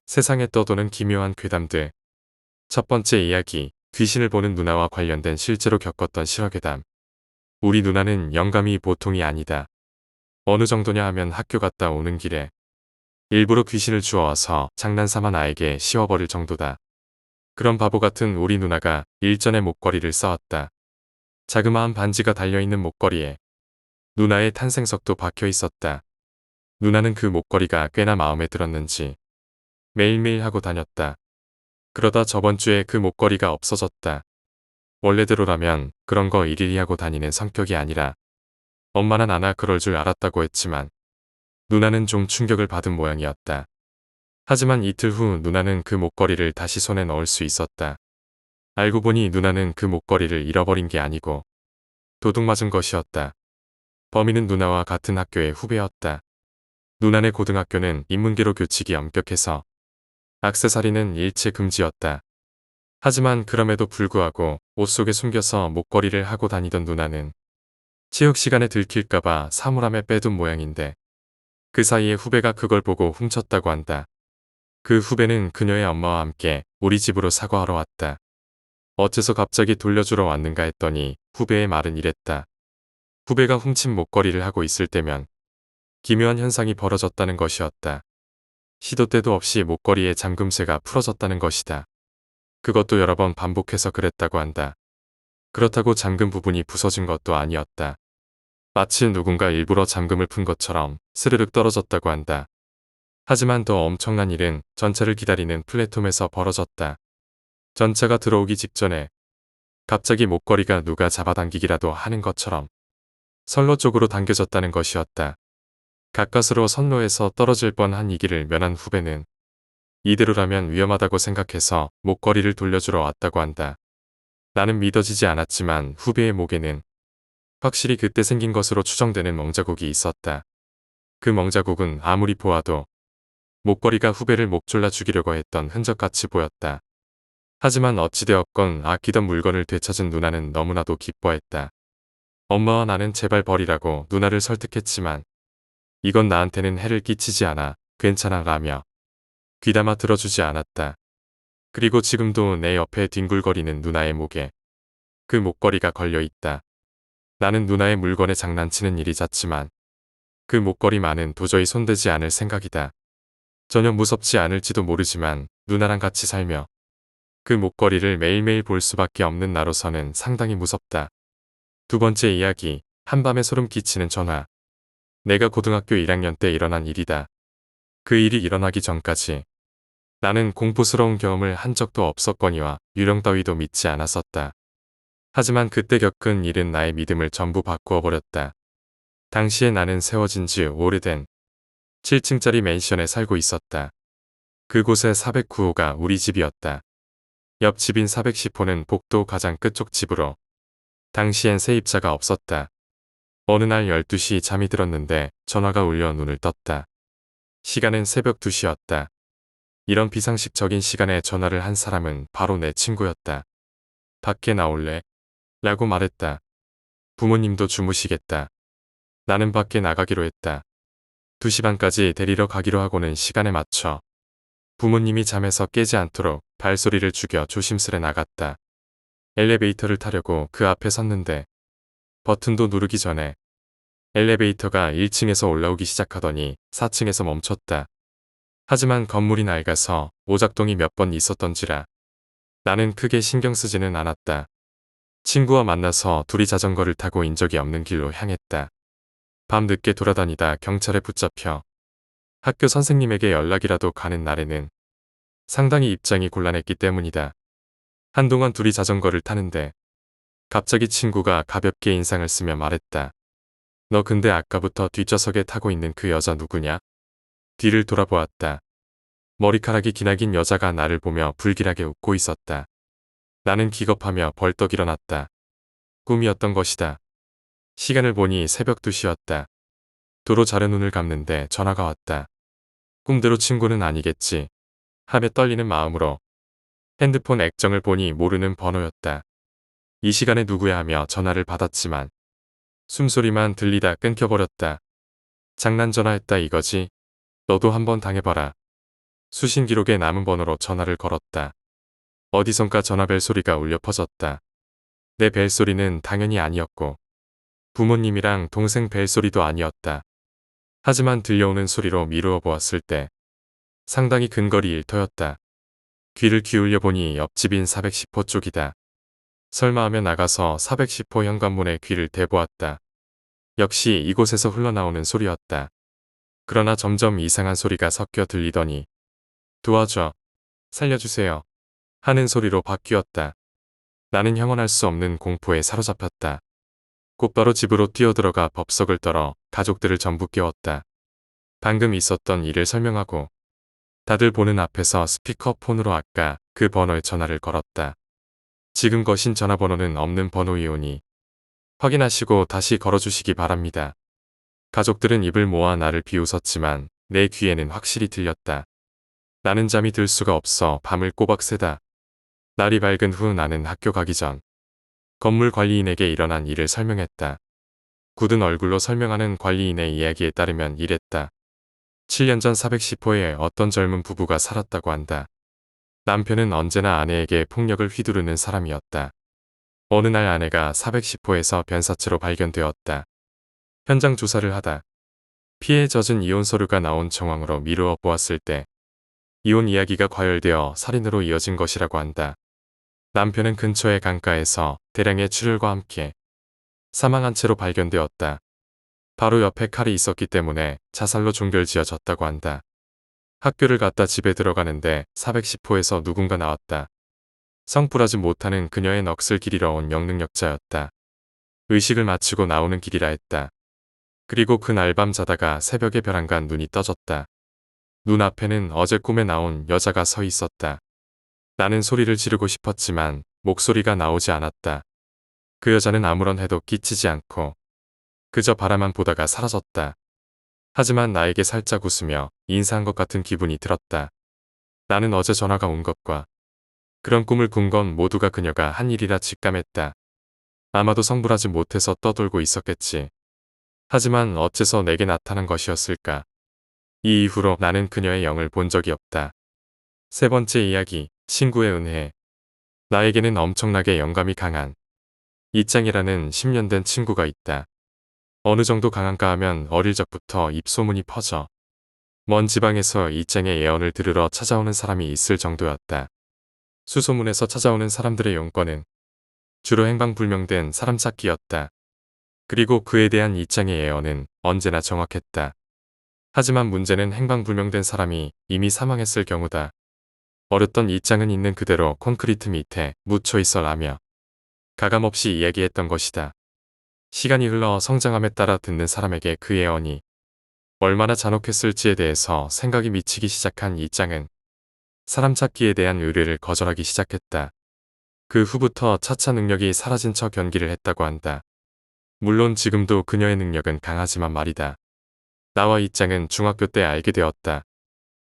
세상에 떠도는 기묘한 괴담들. 첫 번째 이야기, 귀신을 보는 누나와 관련된 실제로 겪었던 실화괴담. 우리 누나는 영감이 보통이 아니다. 어느 정도냐 하면 학교 갔다 오는 길에 일부러 귀신을 주워와서 장난삼아 나에게 씌워버릴 정도다. 그런 바보 같은 우리 누나가 일전에 목걸이를 써왔다. 자그마한 반지가 달려있는 목걸이에 누나의 탄생석도 박혀 있었다. 누나는 그 목걸이가 꽤나 마음에 들었는지 매일매일 하고 다녔다. 그러다 저번 주에 그 목걸이가 없어졌다. 원래대로라면 그런 거 일일이 하고 다니는 성격이 아니라 엄마나 나나 그럴 줄 알았다고 했지만 누나는 좀 충격을 받은 모양이었다. 하지만 이틀 후 누나는 그 목걸이를 다시 손에 넣을 수 있었다. 알고 보니 누나는 그 목걸이를 잃어버린 게 아니고 도둑맞은 것이었다. 범인은 누나와 같은 학교의 후배였다. 누나네 고등학교는 인문계로 교칙이 엄격해서 액세서리는 일체 금지였다. 하지만 그럼에도 불구하고 옷 속에 숨겨서 목걸이를 하고 다니던 누나는 체육 시간에 들킬까봐 사물함에 빼둔 모양인데 그 사이에 후배가 그걸 보고 훔쳤다고 한다. 그 후배는 그녀의 엄마와 함께 우리 집으로 사과하러 왔다. 어째서 갑자기 돌려주러 왔는가 했더니 후배의 말은 이랬다. 후배가 훔친 목걸이를 하고 있을 때면 기묘한 현상이 벌어졌다는 것이었다. 시도 때도 없이 목걸이에 잠금쇠가 풀어졌다는 것이다. 그것도 여러 번 반복해서 그랬다고 한다. 그렇다고 잠금 부분이 부서진 것도 아니었다. 마치 누군가 일부러 잠금을 푼 것처럼 스르륵 떨어졌다고 한다. 하지만 더 엄청난 일은 전차를 기다리는 플랫폼에서 벌어졌다. 전차가 들어오기 직전에 갑자기 목걸이가 누가 잡아당기기라도 하는 것처럼 선로 쪽으로 당겨졌다는 것이었다. 가까스로 선로에서 떨어질 뻔한 이 길을 면한 후배는 이대로라면 위험하다고 생각해서 목걸이를 돌려주러 왔다고 한다. 나는 믿어지지 않았지만 후배의 목에는 확실히 그때 생긴 것으로 추정되는 멍자국이 있었다. 그 멍자국은 아무리 보아도 목걸이가 후배를 목졸라 죽이려고 했던 흔적같이 보였다. 하지만 어찌되었건 아끼던 물건을 되찾은 누나는 너무나도 기뻐했다. 엄마와 나는 제발 버리라고 누나를 설득했지만 이건 나한테는 해를 끼치지 않아 괜찮아 라며 귀담아 들어주지 않았다. 그리고 지금도 내 옆에 뒹굴거리는 누나의 목에 그 목걸이가 걸려 있다. 나는 누나의 물건에 장난치는 일이 잦지만 그 목걸이만은 도저히 손대지 않을 생각이다. 전혀 무섭지 않을지도 모르지만 누나랑 같이 살며 그 목걸이를 매일매일 볼 수밖에 없는 나로서는 상당히 무섭다. 두 번째 이야기, 한밤에 소름 끼치는 전화. 내가 고등학교 1학년 때 일어난 일이다. 그 일이 일어나기 전까지 나는 공포스러운 경험을 한 적도 없었거니와 유령 따위도 믿지 않았었다. 하지만 그때 겪은 일은 나의 믿음을 전부 바꾸어 버렸다. 당시에 나는 세워진 지 오래된 7층짜리 맨션에 살고 있었다. 그곳의 409호가 우리 집이었다. 옆집인 410호는 복도 가장 끝쪽 집으로 당시엔 세입자가 없었다. 어느 날 12시 잠이 들었는데 전화가 울려 눈을 떴다. 시간은 새벽 2시였다. 이런 비상식적인 시간에 전화를 한 사람은 바로 내 친구였다. 밖에 나올래? 라고 말했다. 부모님도 주무시겠다. 나는 밖에 나가기로 했다. 2시 반까지 데리러 가기로 하고는 시간에 맞춰 부모님이 잠에서 깨지 않도록 발소리를 죽여 조심스레 나갔다. 엘리베이터를 타려고 그 앞에 섰는데 버튼도 누르기 전에 엘리베이터가 1층에서 올라오기 시작하더니 4층에서 멈췄다. 하지만 건물이 낡아서 오작동이 몇 번 있었던지라 나는 크게 신경 쓰지는 않았다. 친구와 만나서 둘이 자전거를 타고 인적이 없는 길로 향했다. 밤 늦게 돌아다니다 경찰에 붙잡혀 학교 선생님에게 연락이라도 가는 날에는 상당히 입장이 곤란했기 때문이다. 한동안 둘이 자전거를 타는데 갑자기 친구가 가볍게 인상을 쓰며 말했다. 너 근데 아까부터 뒷좌석에 타고 있는 그 여자 누구냐? 뒤를 돌아보았다. 머리카락이 기나긴 여자가 나를 보며 불길하게 웃고 있었다. 나는 기겁하며 벌떡 일어났다. 꿈이었던 것이다. 시간을 보니 새벽 2시였다. 도로 자려 눈을 감는데 전화가 왔다. 꿈대로 친구는 아니겠지 하며 떨리는 마음으로 핸드폰 액정을 보니 모르는 번호였다. 이 시간에 누구야 하며 전화를 받았지만 숨소리만 들리다 끊겨버렸다. 장난 전화했다 이거지? 너도 한번 당해봐라. 수신 기록에 남은 번호로 전화를 걸었다. 어디선가 전화벨 소리가 울려 퍼졌다. 내 벨소리는 당연히 아니었고 부모님이랑 동생 벨소리도 아니었다. 하지만 들려오는 소리로 미루어 보았을 때 상당히 근거리 일터였다. 귀를 기울여 보니 옆집인 410호 쪽이다. 설마 하며 나가서 410호 현관문에 귀를 대보았다. 역시 이곳에서 흘러나오는 소리였다. 그러나 점점 이상한 소리가 섞여 들리더니 도와줘, 살려주세요 하는 소리로 바뀌었다. 나는 형언할 수 없는 공포에 사로잡혔다. 곧바로 집으로 뛰어들어가 법석을 떨어 가족들을 전부 깨웠다. 방금 있었던 일을 설명하고 다들 보는 앞에서 스피커폰으로 아까 그 번호에 전화를 걸었다. 지금 거신 전화번호는 없는 번호이오니 확인하시고 다시 걸어주시기 바랍니다. 가족들은 입을 모아 나를 비웃었지만 내 귀에는 확실히 들렸다. 나는 잠이 들 수가 없어 밤을 꼬박 새다. 날이 밝은 후 나는 학교 가기 전 건물 관리인에게 일어난 일을 설명했다. 굳은 얼굴로 설명하는 관리인의 이야기에 따르면 이랬다. 7년 전 410호에 어떤 젊은 부부가 살았다고 한다. 남편은 언제나 아내에게 폭력을 휘두르는 사람이었다. 어느 날 아내가 410호에서 변사체로 발견되었다. 현장 조사를 하다 피해에 젖은 이혼 서류가 나온 정황으로 미루어 보았을 때 이혼 이야기가 과열되어 살인으로 이어진 것이라고 한다. 남편은 근처의 강가에서 대량의 출혈과 함께 사망한 채로 발견되었다. 바로 옆에 칼이 있었기 때문에 자살로 종결지어졌다고 한다. 학교를 갔다 집에 들어가는데 410호에서 누군가 나왔다. 성불하지 못하는 그녀의 넋을 기리러 온 영능력자였다. 의식을 마치고 나오는 길이라 했다. 그리고 그날 밤 자다가 새벽에 벼랑간 눈이 떠졌다. 눈앞에는 어제 꿈에 나온 여자가 서 있었다. 나는 소리를 지르고 싶었지만 목소리가 나오지 않았다. 그 여자는 아무런 해도 끼치지 않고 그저 바라만 보다가 사라졌다. 하지만 나에게 살짝 웃으며 인사한 것 같은 기분이 들었다. 나는 어제 전화가 온 것과 그런 꿈을 꾼 건 모두가 그녀가 한 일이라 직감했다. 아마도 성불하지 못해서 떠돌고 있었겠지. 하지만 어째서 내게 나타난 것이었을까? 이 이후로 나는 그녀의 영을 본 적이 없다. 세 번째 이야기, 친구의 은혜. 나에게는 엄청나게 영감이 강한 이짱이라는 10년 된 친구가 있다. 어느 정도 강한가 하면 어릴 적부터 입소문이 퍼져 먼 지방에서 이짱의 예언을 들으러 찾아오는 사람이 있을 정도였다. 수소문에서 찾아오는 사람들의 용건은 주로 행방불명된 사람 찾기였다. 그리고 그에 대한 이짱의 예언은 언제나 정확했다. 하지만 문제는 행방불명된 사람이 이미 사망했을 경우다. 어렸던 이짱은 있는 그대로 콘크리트 밑에 묻혀 있어라며 가감없이 이야기했던 것이다. 시간이 흘러 성장함에 따라 듣는 사람에게 그 예언이 얼마나 잔혹했을지에 대해서 생각이 미치기 시작한 이짱은 사람 찾기에 대한 의뢰를 거절하기 시작했다. 그 후부터 차차 능력이 사라진 척 연기를 했다고 한다. 물론 지금도 그녀의 능력은 강하지만 말이다. 나와 이짱은 중학교 때 알게 되었다.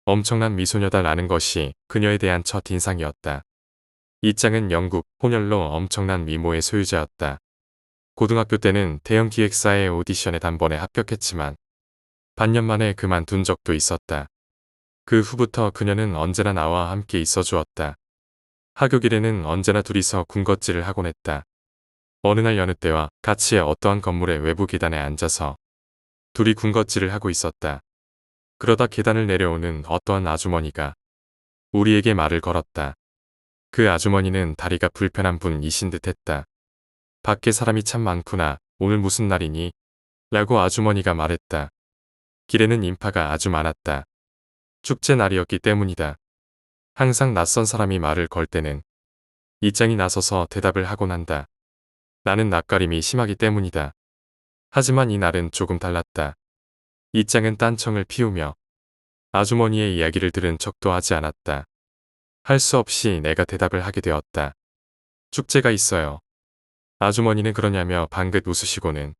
엄청난 미소녀다라는 것이 그녀에 대한 첫 인상이었다. 이짱은 영국, 혼혈로 엄청난 미모의 소유자였다. 고등학교 때는 대형 기획사의 오디션에 단번에 합격했지만 반년 만에 그만둔 적도 있었다. 그 후부터 그녀는 언제나 나와 함께 있어 주었다. 하교길에는 언제나 둘이서 군것질을 하곤 했다. 어느 날 여느 때와 같이 어떠한 건물의 외부 계단에 앉아서 둘이 군것질을 하고 있었다. 그러다 계단을 내려오는 어떠한 아주머니가 우리에게 말을 걸었다. 그 아주머니는 다리가 불편한 분이신 듯 했다. 밖에 사람이 참 많구나. 오늘 무슨 날이니? 라고 아주머니가 말했다. 길에는 인파가 아주 많았다. 축제 날이었기 때문이다. 항상 낯선 사람이 말을 걸 때는 이짱이 나서서 대답을 하곤 한다. 나는 낯가림이 심하기 때문이다. 하지만 이날은 조금 달랐다. 이짱은 딴청을 피우며 아주머니의 이야기를 들은 척도 하지 않았다. 할 수 없이 내가 대답을 하게 되었다. 축제가 있어요. 아주머니는 그러냐며 방긋 웃으시고는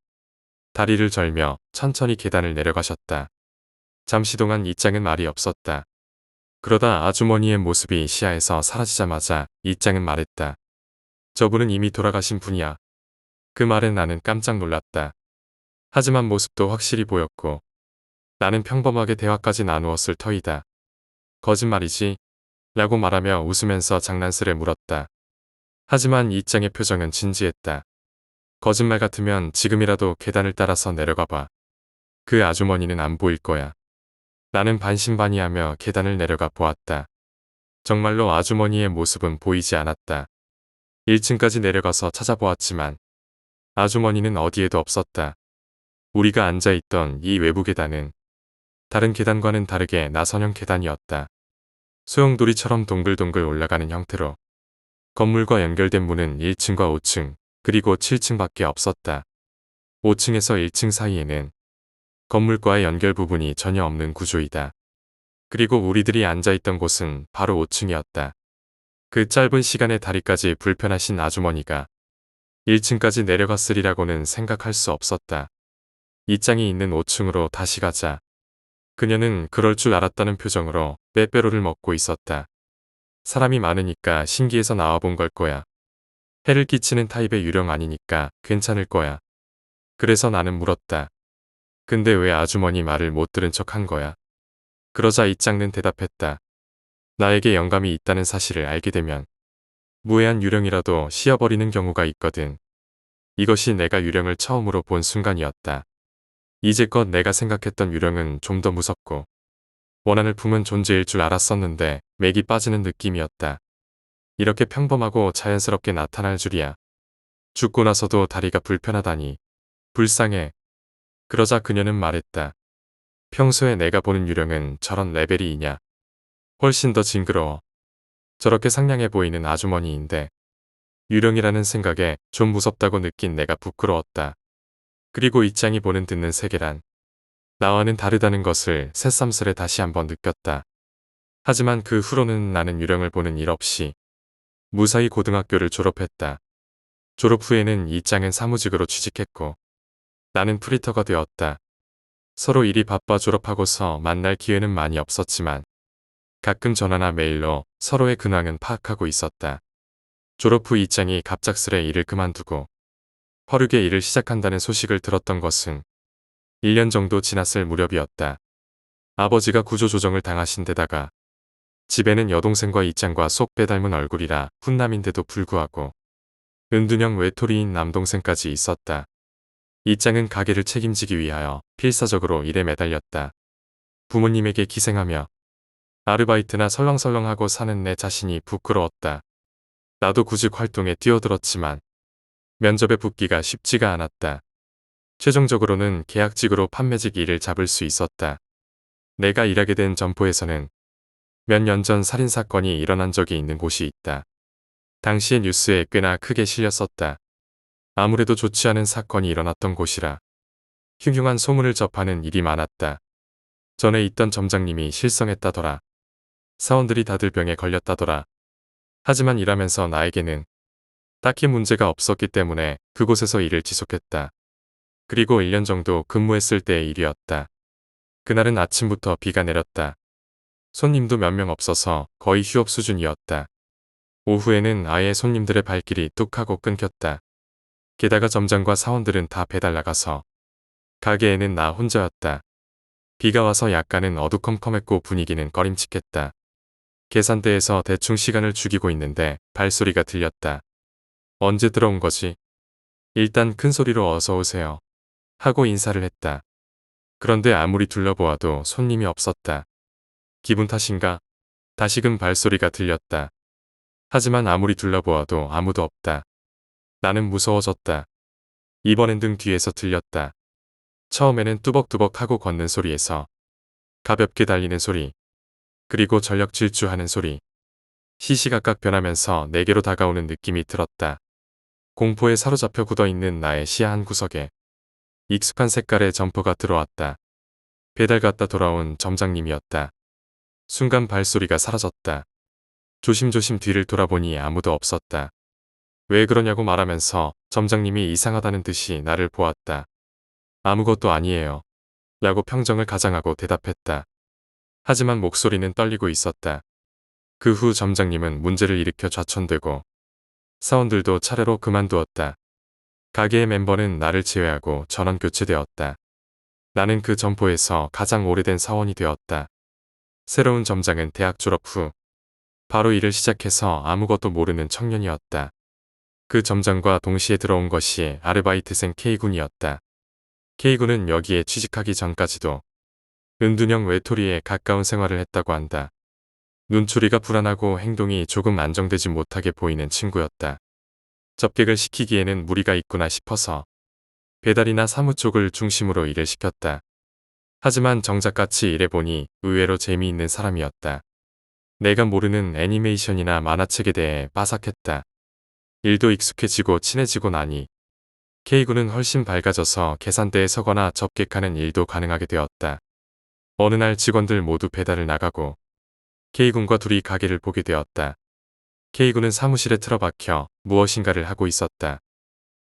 다리를 절며 천천히 계단을 내려가셨다. 잠시 동안 이짱은 말이 없었다. 그러다 아주머니의 모습이 시야에서 사라지자마자 이짱은 말했다. 저분은 이미 돌아가신 분이야. 그 말에 나는 깜짝 놀랐다. 하지만 모습도 확실히 보였고 나는 평범하게 대화까지 나누었을 터이다. 거짓말이지. 라고 말하며 웃으면서 장난스레 물었다. 하지만 이장의 표정은 진지했다. 거짓말 같으면 지금이라도 계단을 따라서 내려가 봐. 그 아주머니는 안 보일 거야. 나는 반신반의하며 계단을 내려가 보았다. 정말로 아주머니의 모습은 보이지 않았다. 1층까지 내려가서 찾아보았지만 아주머니는 어디에도 없었다. 우리가 앉아있던 이 외부 계단은 다른 계단과는 다르게 나선형 계단이었다. 소용돌이처럼 동글동글 올라가는 형태로 건물과 연결된 문은 1층과 5층 그리고 7층밖에 없었다. 5층에서 1층 사이에는 건물과의 연결 부분이 전혀 없는 구조이다. 그리고 우리들이 앉아있던 곳은 바로 5층이었다. 그 짧은 시간에 다리까지 불편하신 아주머니가 1층까지 내려갔으리라고는 생각할 수 없었다. 이장이 있는 5층으로 다시 가자. 그녀는 그럴 줄 알았다는 표정으로 빼빼로를 먹고 있었다. 사람이 많으니까 신기해서 나와본 걸 거야. 해를 끼치는 타입의 유령 아니니까 괜찮을 거야. 그래서 나는 물었다. 근데 왜 아주머니 말을 못 들은 척 한 거야? 그러자 이장는 대답했다. 나에게 영감이 있다는 사실을 알게 되면 무해한 유령이라도 씌어버리는 경우가 있거든. 이것이 내가 유령을 처음으로 본 순간이었다. 이제껏 내가 생각했던 유령은 좀 더 무섭고 원한을 품은 존재일 줄 알았었는데 맥이 빠지는 느낌이었다. 이렇게 평범하고 자연스럽게 나타날 줄이야. 죽고 나서도 다리가 불편하다니. 불쌍해. 그러자 그녀는 말했다. 평소에 내가 보는 유령은 저런 레벨이 있냐. 훨씬 더 징그러워. 저렇게 상냥해 보이는 아주머니인데 유령이라는 생각에 좀 무섭다고 느낀 내가 부끄러웠다. 그리고 이장이 보는 듣는 세계란 나와는 다르다는 것을 새삼스레 다시 한번 느꼈다. 하지만 그 후로는 나는 유령을 보는 일 없이 무사히 고등학교를 졸업했다. 졸업 후에는 이장은 사무직으로 취직했고 나는 프리터가 되었다. 서로 일이 바빠 졸업하고서 만날 기회는 많이 없었지만 가끔 전화나 메일로 서로의 근황은 파악하고 있었다. 졸업 후 이장이 갑작스레 일을 그만두고 화류계 일을 시작한다는 소식을 들었던 것은 1년 정도 지났을 무렵이었다. 아버지가 구조조정을 당하신 데다가 집에는 여동생과 이장과 쏙 빼닮은 얼굴이라 훈남인데도 불구하고 은둔형 외톨이인 남동생까지 있었다. 이장은 가게를 책임지기 위하여 필사적으로 일에 매달렸다. 부모님에게 기생하며 아르바이트나 설렁설렁하고 사는 내 자신이 부끄러웠다. 나도 구직 활동에 뛰어들었지만 면접에 붙기가 쉽지가 않았다. 최종적으로는 계약직으로 판매직 일을 잡을 수 있었다. 내가 일하게 된 점포에서는 몇 년 전 살인사건이 일어난 적이 있는 곳이 있다. 당시의 뉴스에 꽤나 크게 실렸었다. 아무래도 좋지 않은 사건이 일어났던 곳이라 흉흉한 소문을 접하는 일이 많았다. 전에 있던 점장님이 실성했다더라. 사원들이 다들 병에 걸렸다더라. 하지만 일하면서 나에게는 딱히 문제가 없었기 때문에 그곳에서 일을 지속했다. 그리고 1년 정도 근무했을 때의 일이었다. 그날은 아침부터 비가 내렸다. 손님도 몇 명 없어서 거의 휴업 수준이었다. 오후에는 아예 손님들의 발길이 뚝 하고 끊겼다. 게다가 점장과 사원들은 다 배달 나가서 가게에는 나 혼자였다. 비가 와서 약간은 어두컴컴했고 분위기는 꺼림칙했다. 계산대에서 대충 시간을 죽이고 있는데 발소리가 들렸다. 언제 들어온 거지? 일단 큰 소리로 어서 오세요. 하고 인사를 했다. 그런데 아무리 둘러보아도 손님이 없었다. 기분 탓인가? 다시금 발소리가 들렸다. 하지만 아무리 둘러보아도 아무도 없다. 나는 무서워졌다. 이번엔 등 뒤에서 들렸다. 처음에는 뚜벅뚜벅 하고 걷는 소리에서 가볍게 달리는 소리, 그리고 전력 질주하는 소리. 시시각각 변하면서 내게로 다가오는 느낌이 들었다. 공포에 사로잡혀 굳어있는 나의 시야 한 구석에 익숙한 색깔의 점퍼가 들어왔다. 배달 갔다 돌아온 점장님이었다. 순간 발소리가 사라졌다. 조심조심 뒤를 돌아보니 아무도 없었다. 왜 그러냐고 말하면서 점장님이 이상하다는 듯이 나를 보았다. 아무것도 아니에요. 라고 평정을 가장하고 대답했다. 하지만 목소리는 떨리고 있었다. 그 후 점장님은 문제를 일으켜 좌천되고 사원들도 차례로 그만두었다. 가게의 멤버는 나를 제외하고 전원 교체되었다. 나는 그 점포에서 가장 오래된 사원이 되었다. 새로운 점장은 대학 졸업 후 바로 일을 시작해서 아무것도 모르는 청년이었다. 그 점장과 동시에 들어온 것이 아르바이트생 K군이었다. K군은 여기에 취직하기 전까지도 은둔형 외톨이에 가까운 생활을 했다고 한다. 눈초리가 불안하고 행동이 조금 안정되지 못하게 보이는 친구였다. 접객을 시키기에는 무리가 있구나 싶어서 배달이나 사무 쪽을 중심으로 일을 시켰다. 하지만 정작같이 일해보니 의외로 재미있는 사람이었다. 내가 모르는 애니메이션이나 만화책에 대해 빠삭했다. 일도 익숙해지고 친해지고 나니 K군은 훨씬 밝아져서 계산대에 서거나 접객하는 일도 가능하게 되었다. 어느 날 직원들 모두 배달을 나가고 K군과 둘이 가게를 보게 되었다. K군은 사무실에 틀어박혀 무엇인가를 하고 있었다.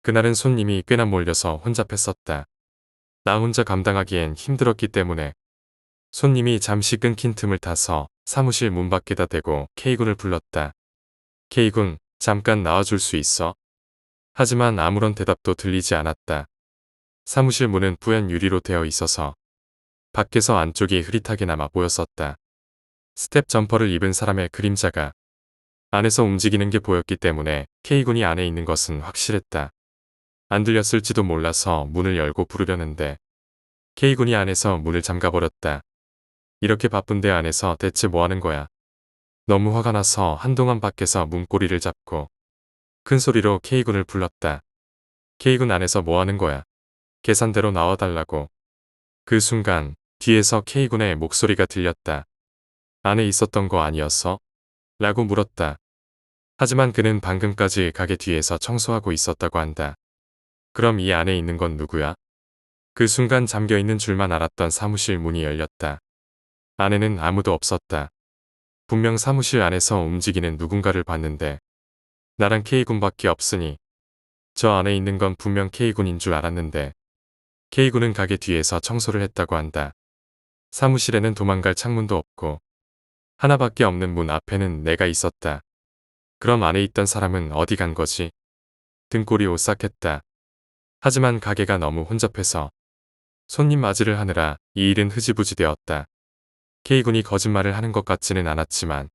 그날은 손님이 꽤나 몰려서 혼잡했었다. 나 혼자 감당하기엔 힘들었기 때문에 손님이 잠시 끊긴 틈을 타서 사무실 문 밖에다 대고 K군을 불렀다. K군, 잠깐 나와줄 수 있어? 하지만 아무런 대답도 들리지 않았다. 사무실 문은 뿌연 유리로 되어 있어서 밖에서 안쪽이 흐릿하게나마 보였었다. 스텝 점퍼를 입은 사람의 그림자가 안에서 움직이는 게 보였기 때문에 K군이 안에 있는 것은 확실했다. 안 들렸을지도 몰라서 문을 열고 부르려는데 K군이 안에서 문을 잠가버렸다. 이렇게 바쁜데 안에서 대체 뭐 하는 거야? 너무 화가 나서 한동안 밖에서 문고리를 잡고 큰 소리로 K군을 불렀다. K군 안에서 뭐 하는 거야? 계산대로 나와달라고. 그 순간 뒤에서 K군의 목소리가 들렸다. 안에 있었던 거 아니었어? 라고 물었다. 하지만 그는 방금까지 가게 뒤에서 청소하고 있었다고 한다. 그럼 이 안에 있는 건 누구야? 그 순간 잠겨있는 줄만 알았던 사무실 문이 열렸다. 안에는 아무도 없었다. 분명 사무실 안에서 움직이는 누군가를 봤는데 나랑 K군밖에 없으니 저 안에 있는 건 분명 K군인 줄 알았는데 K군은 가게 뒤에서 청소를 했다고 한다. 사무실에는 도망갈 창문도 없고 하나밖에 없는 문 앞에는 내가 있었다. 그럼 안에 있던 사람은 어디 간 거지? 등골이 오싹했다. 하지만 가게가 너무 혼잡해서 손님 맞이를 하느라 이 일은 흐지부지 되었다. K군이 거짓말을 하는 것 같지는 않았지만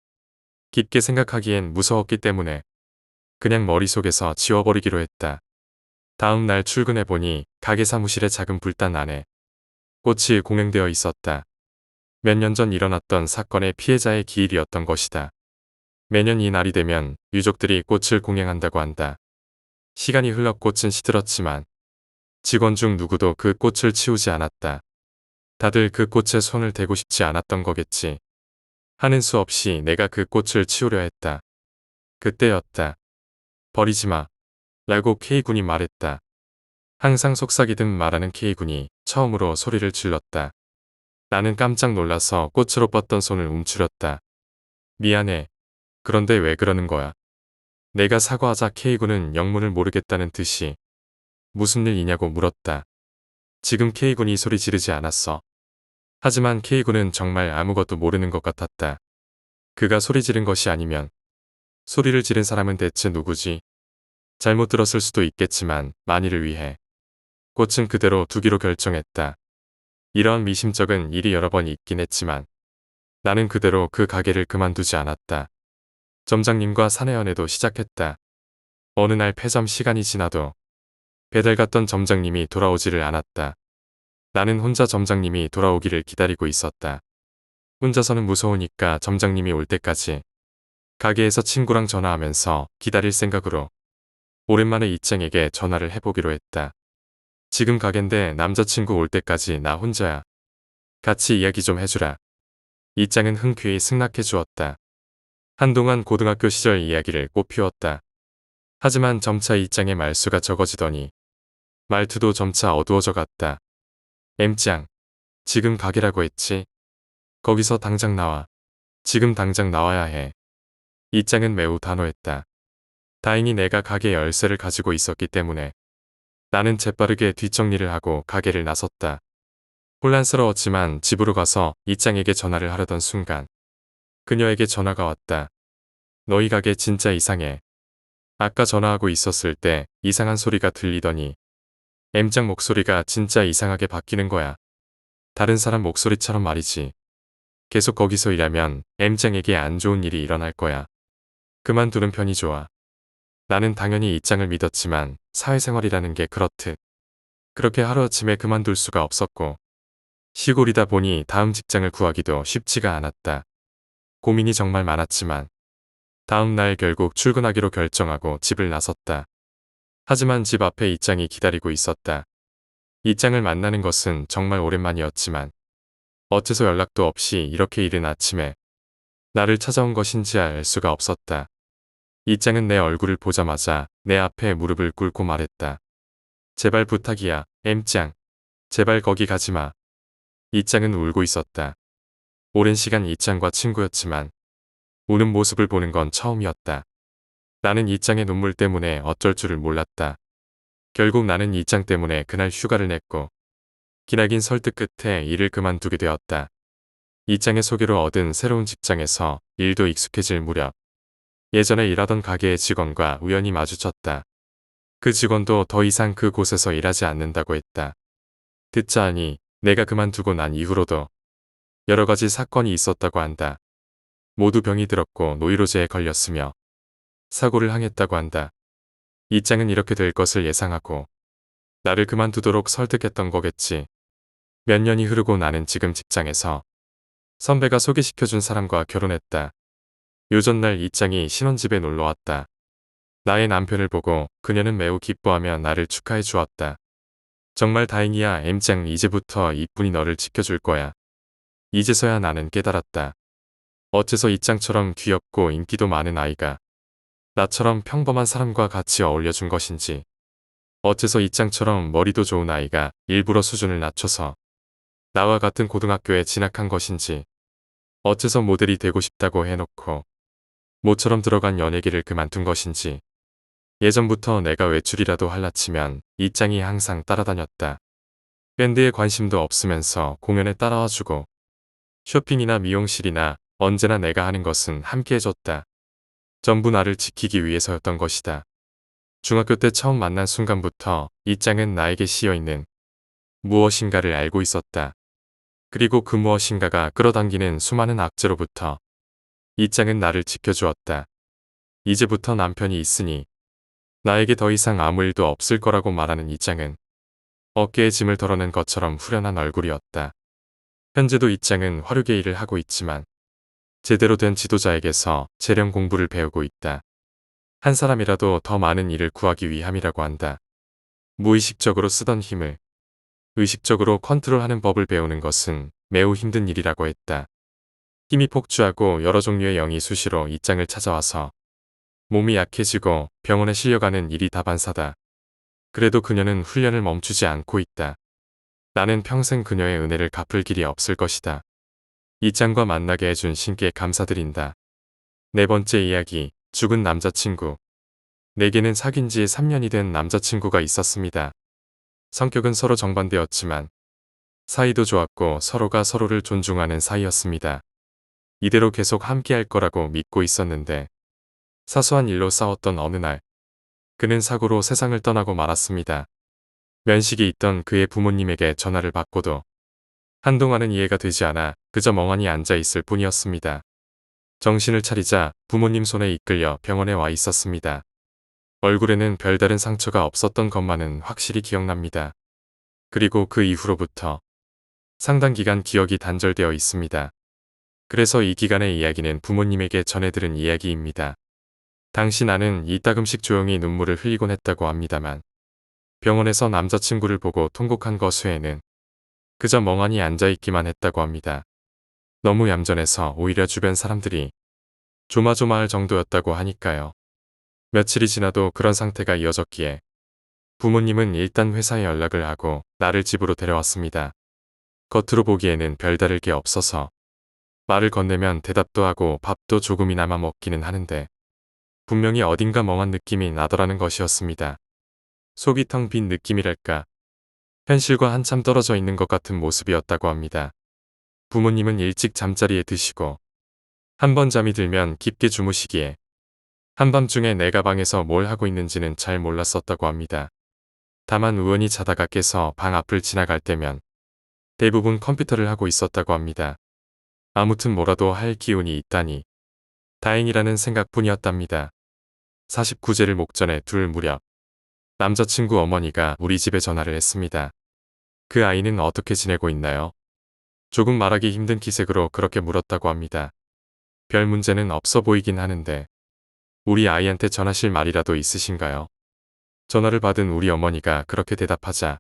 깊게 생각하기엔 무서웠기 때문에 그냥 머릿속에서 지워버리기로 했다. 다음 날 출근해보니 가게 사무실의 작은 불단 안에 꽃이 공행되어 있었다. 몇 년 전 일어났던 사건의 피해자의 기일이었던 것이다. 매년 이 날이 되면 유족들이 꽃을 공양한다고 한다. 시간이 흘러 꽃은 시들었지만 직원 중 누구도 그 꽃을 치우지 않았다. 다들 그 꽃에 손을 대고 싶지 않았던 거겠지. 하는 수 없이 내가 그 꽃을 치우려 했다. 그때였다. 버리지 마. 라고 K군이 말했다. 항상 속삭이듯 말하는 K군이 처음으로 소리를 질렀다. 나는 깜짝 놀라서 꽃으로 뻗던 손을 움츠렸다. 미안해. 그런데 왜 그러는 거야? 내가 사과하자 K군은 영문을 모르겠다는 듯이 무슨 일이냐고 물었다. 지금 K군이 소리 지르지 않았어. 하지만 K군은 정말 아무것도 모르는 것 같았다. 그가 소리 지른 것이 아니면 소리를 지른 사람은 대체 누구지? 잘못 들었을 수도 있겠지만 만일을 위해 꽃은 그대로 두기로 결정했다. 이런 미심쩍은 일이 여러 번 있긴 했지만 나는 그대로 그 가게를 그만두지 않았다. 점장님과 사내 연애도 시작했다. 어느 날 폐점 시간이 지나도 배달 갔던 점장님이 돌아오지를 않았다. 나는 혼자 점장님이 돌아오기를 기다리고 있었다. 혼자서는 무서우니까 점장님이 올 때까지 가게에서 친구랑 전화하면서 기다릴 생각으로 오랜만에 이짱에게 전화를 해보기로 했다. 지금 가게인데 남자친구 올 때까지 나 혼자야. 같이 이야기 좀 해주라. 이짱은 흔쾌히 승낙해 주었다. 한동안 고등학교 시절 이야기를 꽃피웠다. 하지만 점차 이짱의 말수가 적어지더니 말투도 점차 어두워져 갔다. M짱, 지금 가게라고 했지? 거기서 당장 나와. 지금 당장 나와야 해. 이짱은 매우 단호했다. 다행히 내가 가게 열쇠를 가지고 있었기 때문에 나는 재빠르게 뒷정리를 하고 가게를 나섰다. 혼란스러웠지만 집으로 가서 이짱에게 전화를 하려던 순간 그녀에게 전화가 왔다. 너희 가게 진짜 이상해. 아까 전화하고 있었을 때 이상한 소리가 들리더니 M짱 목소리가 진짜 이상하게 바뀌는 거야. 다른 사람 목소리처럼 말이지. 계속 거기서 일하면 M장에게 안 좋은 일이 일어날 거야. 그만두는 편이 좋아. 나는 당연히 이장을 믿었지만 사회생활이라는 게 그렇듯 그렇게 하루아침에 그만둘 수가 없었고 시골이다 보니 다음 직장을 구하기도 쉽지가 않았다. 고민이 정말 많았지만 다음 날 결국 출근하기로 결정하고 집을 나섰다. 하지만 집 앞에 이장이 기다리고 있었다. 이장을 만나는 것은 정말 오랜만이었지만 어째서 연락도 없이 이렇게 이른 아침에 나를 찾아온 것인지 알 수가 없었다. 이장은 내 얼굴을 보자마자 내 앞에 무릎을 꿇고 말했다. 제발 부탁이야, M장. 제발 거기 가지마. 이장은 울고 있었다. 오랜 시간 이장과 친구였지만 우는 모습을 보는 건 처음이었다. 나는 이장의 눈물 때문에 어쩔 줄을 몰랐다. 결국 나는 이장 때문에 그날 휴가를 냈고 기나긴 설득 끝에 일을 그만두게 되었다. 이장의 소개로 얻은 새로운 직장에서 일도 익숙해질 무렵 예전에 일하던 가게의 직원과 우연히 마주쳤다. 그 직원도 더 이상 그곳에서 일하지 않는다고 했다. 듣자 하니 내가 그만두고 난 이후로도 여러 가지 사건이 있었다고 한다. 모두 병이 들었고 노이로제에 걸렸으며 사고를 당했다고 한다. 이장은 이렇게 될 것을 예상하고 나를 그만두도록 설득했던 거겠지. 몇 년이 흐르고 나는 지금 직장에서 선배가 소개시켜준 사람과 결혼했다. 요전날 이장이 신혼집에 놀러왔다. 나의 남편을 보고 그녀는 매우 기뻐하며 나를 축하해 주었다. 정말 다행이야, M장. 이제부터 이쁜이 너를 지켜줄 거야. 이제서야 나는 깨달았다. 어째서 이장처럼 귀엽고 인기도 많은 아이가 나처럼 평범한 사람과 같이 어울려준 것인지, 어째서 이장처럼 머리도 좋은 아이가 일부러 수준을 낮춰서 나와 같은 고등학교에 진학한 것인지, 어째서 모델이 되고 싶다고 해놓고 모처럼 들어간 연예계를 그만둔 것인지. 예전부터 내가 외출이라도 할라치면 이장이 항상 따라다녔다. 밴드에 관심도 없으면서 공연에 따라와주고 쇼핑이나 미용실이나 언제나 내가 하는 것은 함께 해줬다. 전부 나를 지키기 위해서였던 것이다. 중학교 때 처음 만난 순간부터 이장은 나에게 씌어있는 무엇인가를 알고 있었다. 그리고 그 무엇인가가 끌어당기는 수많은 악재로부터 이장은 나를 지켜주었다. 이제부터 남편이 있으니 나에게 더 이상 아무 일도 없을 거라고 말하는 이장은 어깨에 짐을 덜어낸 것처럼 후련한 얼굴이었다. 현재도 이장은 화류계 일을 하고 있지만 제대로 된 지도자에게서 재령 공부를 배우고 있다. 한 사람이라도 더 많은 일을 구하기 위함이라고 한다. 무의식적으로 쓰던 힘을 의식적으로 컨트롤하는 법을 배우는 것은 매우 힘든 일이라고 했다. 힘이 폭주하고 여러 종류의 영이 수시로 이장을 찾아와서 몸이 약해지고 병원에 실려가는 일이 다반사다. 그래도 그녀는 훈련을 멈추지 않고 있다. 나는 평생 그녀의 은혜를 갚을 길이 없을 것이다. 이장과 만나게 해준 신께 감사드린다. 네 번째 이야기, 죽은 남자친구. 내게는 사귄 지 3년이 된 남자친구가 있었습니다. 성격은 서로 정반대였지만 사이도 좋았고 서로가 서로를 존중하는 사이였습니다. 이대로 계속 함께할 거라고 믿고 있었는데 사소한 일로 싸웠던 어느 날 그는 사고로 세상을 떠나고 말았습니다. 면식이 있던 그의 부모님에게 전화를 받고도 한동안은 이해가 되지 않아 그저 멍하니 앉아 있을 뿐이었습니다. 정신을 차리자 부모님 손에 이끌려 병원에 와 있었습니다. 얼굴에는 별다른 상처가 없었던 것만은 확실히 기억납니다. 그리고 그 이후로부터 상당 기간 기억이 단절되어 있습니다. 그래서 이 기간의 이야기는 부모님에게 전해들은 이야기입니다. 당시 나는 이따금씩 조용히 눈물을 흘리곤 했다고 합니다만 병원에서 남자친구를 보고 통곡한 것 외에는 그저 멍하니 앉아있기만 했다고 합니다. 너무 얌전해서 오히려 주변 사람들이 조마조마할 정도였다고 하니까요. 며칠이 지나도 그런 상태가 이어졌기에 부모님은 일단 회사에 연락을 하고 나를 집으로 데려왔습니다. 겉으로 보기에는 별다를 게 없어서 말을 건네면 대답도 하고 밥도 조금이나마 먹기는 하는데 분명히 어딘가 멍한 느낌이 나더라는 것이었습니다. 속이 텅 빈 느낌이랄까. 현실과 한참 떨어져 있는 것 같은 모습이었다고 합니다. 부모님은 일찍 잠자리에 드시고 한번 잠이 들면 깊게 주무시기에 한밤중에 내가 방에서 뭘 하고 있는지는 잘 몰랐었다고 합니다. 다만 우연히 자다가 깨서 방 앞을 지나갈 때면 대부분 컴퓨터를 하고 있었다고 합니다. 아무튼 뭐라도 할 기운이 있다니 다행이라는 생각뿐이었답니다. 49제를 목전에 둘 무렵 남자친구 어머니가 우리 집에 전화를 했습니다. 그 아이는 어떻게 지내고 있나요? 조금 말하기 힘든 기색으로 그렇게 물었다고 합니다. 별 문제는 없어 보이긴 하는데 우리 아이한테 전하실 말이라도 있으신가요? 전화를 받은 우리 어머니가 그렇게 대답하자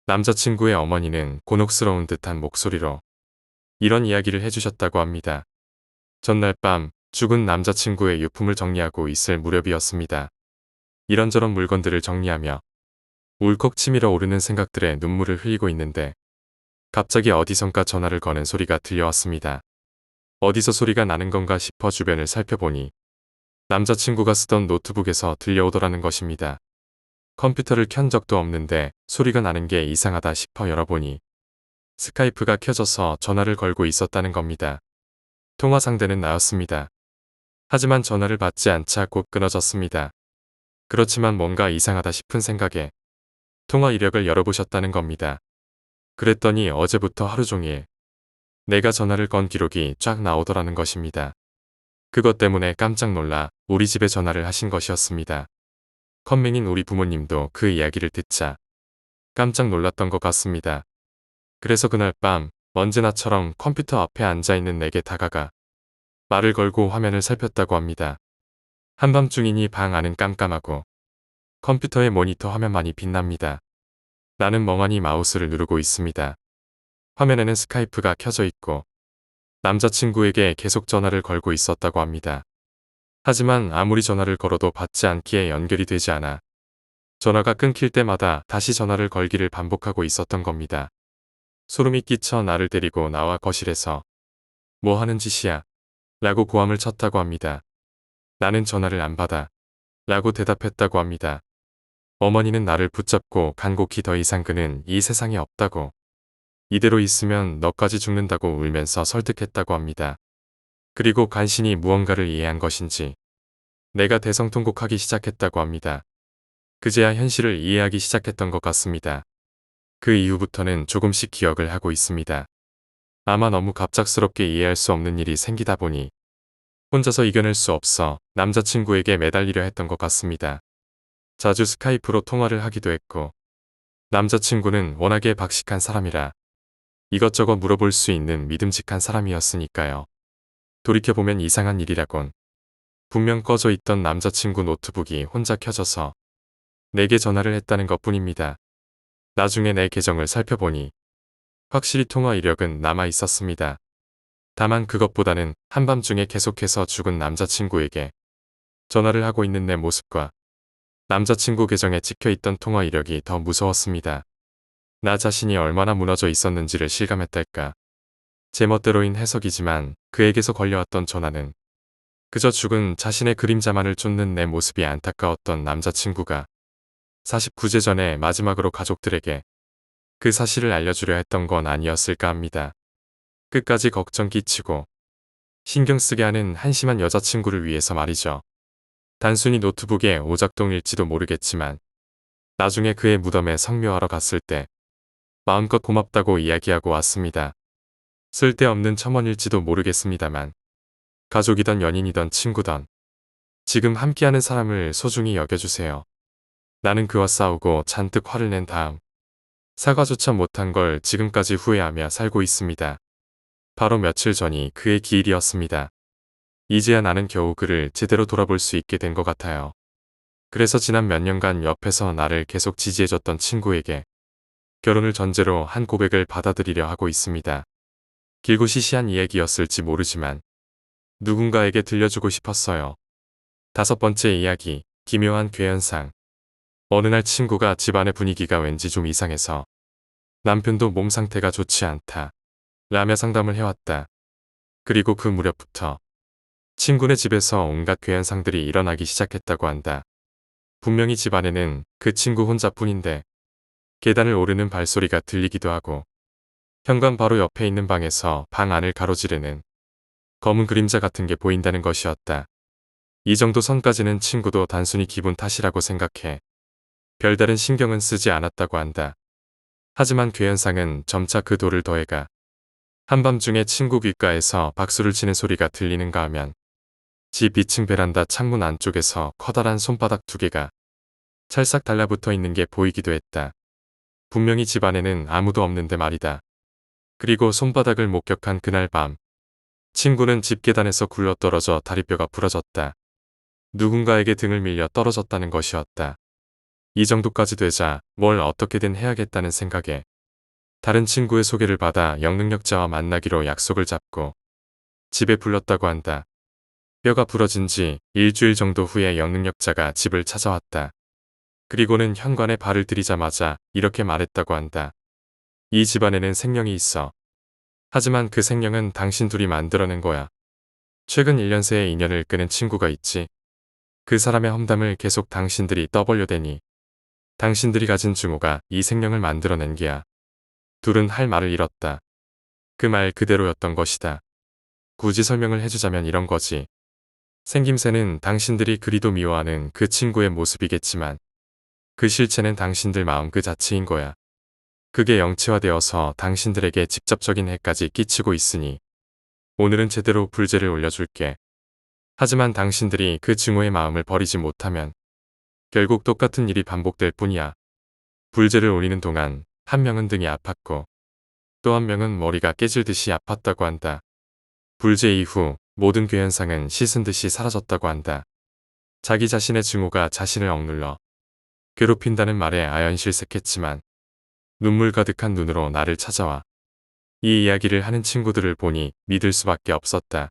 남자친구의 어머니는 곤혹스러운 듯한 목소리로 이런 이야기를 해주셨다고 합니다. 전날 밤 죽은 남자친구의 유품을 정리하고 있을 무렵이었습니다. 이런저런 물건들을 정리하며 울컥 치밀어 오르는 생각들에 눈물을 흘리고 있는데 갑자기 어디선가 전화를 거는 소리가 들려왔습니다. 어디서 소리가 나는 건가 싶어 주변을 살펴보니 남자친구가 쓰던 노트북에서 들려오더라는 것입니다. 컴퓨터를 켠 적도 없는데 소리가 나는 게 이상하다 싶어 열어보니 스카이프가 켜져서 전화를 걸고 있었다는 겁니다. 통화 상대는 나였습니다. 하지만 전화를 받지 않자 곧 끊어졌습니다. 그렇지만 뭔가 이상하다 싶은 생각에 통화 이력을 열어보셨다는 겁니다. 그랬더니 어제부터 하루 종일 내가 전화를 건 기록이 쫙 나오더라는 것입니다. 그것 때문에 깜짝 놀라 우리 집에 전화를 하신 것이었습니다. 컴맹인 우리 부모님도 그 이야기를 듣자 깜짝 놀랐던 것 같습니다. 그래서 그날 밤 언제나처럼 컴퓨터 앞에 앉아있는 내게 다가가 말을 걸고 화면을 살폈다고 합니다. 한밤중이니 방 안은 깜깜하고 컴퓨터의 모니터 화면만이 빛납니다. 나는 멍하니 마우스를 누르고 있습니다. 화면에는 스카이프가 켜져 있고 남자친구에게 계속 전화를 걸고 있었다고 합니다. 하지만 아무리 전화를 걸어도 받지 않기에 연결이 되지 않아 전화가 끊길 때마다 다시 전화를 걸기를 반복하고 있었던 겁니다. 소름이 끼쳐 나를 데리고 나와 거실에서 뭐 하는 짓이야? 라고 고함을 쳤다고 합니다. 나는 전화를 안 받아 라고 대답했다고 합니다. 어머니는 나를 붙잡고 간곡히 더 이상 그는 이 세상에 없다고 이대로 있으면 너까지 죽는다고 울면서 설득했다고 합니다. 그리고 간신히 무언가를 이해한 것인지 내가 대성통곡하기 시작했다고 합니다. 그제야 현실을 이해하기 시작했던 것 같습니다. 그 이후부터는 조금씩 기억을 하고 있습니다. 아마 너무 갑작스럽게 이해할 수 없는 일이 생기다 보니 혼자서 이겨낼 수 없어 남자친구에게 매달리려 했던 것 같습니다. 자주 스카이프로 통화를 하기도 했고 남자친구는 워낙에 박식한 사람이라 이것저것 물어볼 수 있는 믿음직한 사람이었으니까요. 돌이켜보면 이상한 일이라곤 분명 꺼져 있던 남자친구 노트북이 혼자 켜져서 내게 전화를 했다는 것뿐입니다. 나중에 내 계정을 살펴보니 확실히 통화 이력은 남아 있었습니다. 다만 그것보다는 한밤중에 계속해서 죽은 남자친구에게 전화를 하고 있는 내 모습과 남자친구 계정에 찍혀있던 통화 이력이 더 무서웠습니다. 나 자신이 얼마나 무너져 있었는지를 실감했달까. 제멋대로인 해석이지만 그에게서 걸려왔던 전화는 그저 죽은 자신의 그림자만을 쫓는 내 모습이 안타까웠던 남자친구가 49제 전에 마지막으로 가족들에게 그 사실을 알려주려 했던 건 아니었을까 합니다. 끝까지 걱정 끼치고 신경 쓰게 하는 한심한 여자친구를 위해서 말이죠. 단순히 노트북의 오작동일지도 모르겠지만 나중에 그의 무덤에 성묘하러 갔을 때 마음껏 고맙다고 이야기하고 왔습니다. 쓸데없는 첨언일지도 모르겠습니다만 가족이던 연인이던 친구던 지금 함께하는 사람을 소중히 여겨주세요. 나는 그와 싸우고 잔뜩 화를 낸 다음 사과조차 못한 걸 지금까지 후회하며 살고 있습니다. 바로 며칠 전이 그의 기일이었습니다. 이제야 나는 겨우 그를 제대로 돌아볼 수 있게 된 것 같아요. 그래서 지난 몇 년간 옆에서 나를 계속 지지해줬던 친구에게 결혼을 전제로 한 고백을 받아들이려 하고 있습니다. 길고 시시한 이야기였을지 모르지만 누군가에게 들려주고 싶었어요. 5번째 이야기, 기묘한 괴현상. 어느 날 친구가 집안의 분위기가 왠지 좀 이상해서 남편도 몸 상태가 좋지 않다 라며 상담을 해왔다. 그리고 그 무렵부터 친구네 집에서 온갖 괴현상들이 일어나기 시작했다고 한다. 분명히 집안에는 그 친구 혼자뿐인데 계단을 오르는 발소리가 들리기도 하고 현관 바로 옆에 있는 방에서 방 안을 가로지르는 검은 그림자 같은 게 보인다는 것이었다. 이 정도 선까지는 친구도 단순히 기분 탓이라고 생각해 별다른 신경은 쓰지 않았다고 한다. 하지만 괴현상은 점차 그 돌을 더해가 한밤중에 친구 귓가에서 박수를 치는 소리가 들리는가 하면 집 2층 베란다 창문 안쪽에서 커다란 손바닥 2개가 찰싹 달라붙어 있는 게 보이기도 했다. 분명히 집 안에는 아무도 없는데 말이다. 그리고 손바닥을 목격한 그날 밤, 친구는 집 계단에서 굴러떨어져 다리뼈가 부러졌다. 누군가에게 등을 밀려 떨어졌다는 것이었다. 이 정도까지 되자 뭘 어떻게든 해야겠다는 생각에 다른 친구의 소개를 받아 영능력자와 만나기로 약속을 잡고 집에 불렀다고 한다. 뼈가 부러진 지 일주일 정도 후에 영능력자가 집을 찾아왔다. 그리고는 현관에 발을 들이자마자 이렇게 말했다고 한다. 이 집안에는 생명이 있어. 하지만 그 생명은 당신 둘이 만들어낸 거야. 최근 1년 새에 인연을 끄는 친구가 있지. 그 사람의 험담을 계속 당신들이 떠벌려대니 당신들이 가진 증오가 이 생명을 만들어낸 게야. 둘은 할 말을 잃었다. 그 말 그대로였던 것이다. 굳이 설명을 해주자면 이런 거지. 생김새는 당신들이 그리도 미워하는 그 친구의 모습이겠지만 그 실체는 당신들 마음 그 자체인 거야. 그게 영체화되어서 당신들에게 직접적인 해까지 끼치고 있으니 오늘은 제대로 불제를 올려줄게. 하지만 당신들이 그 증오의 마음을 버리지 못하면 결국 똑같은 일이 반복될 뿐이야. 불제를 올리는 동안 한 명은 등이 아팠고 또 한 명은 머리가 깨질 듯이 아팠다고 한다. 불제 이후 모든 괴현상은 씻은 듯이 사라졌다고 한다. 자기 자신의 증오가 자신을 억눌러 괴롭힌다는 말에 아연실색했지만 눈물 가득한 눈으로 나를 찾아와 이 이야기를 하는 친구들을 보니 믿을 수밖에 없었다.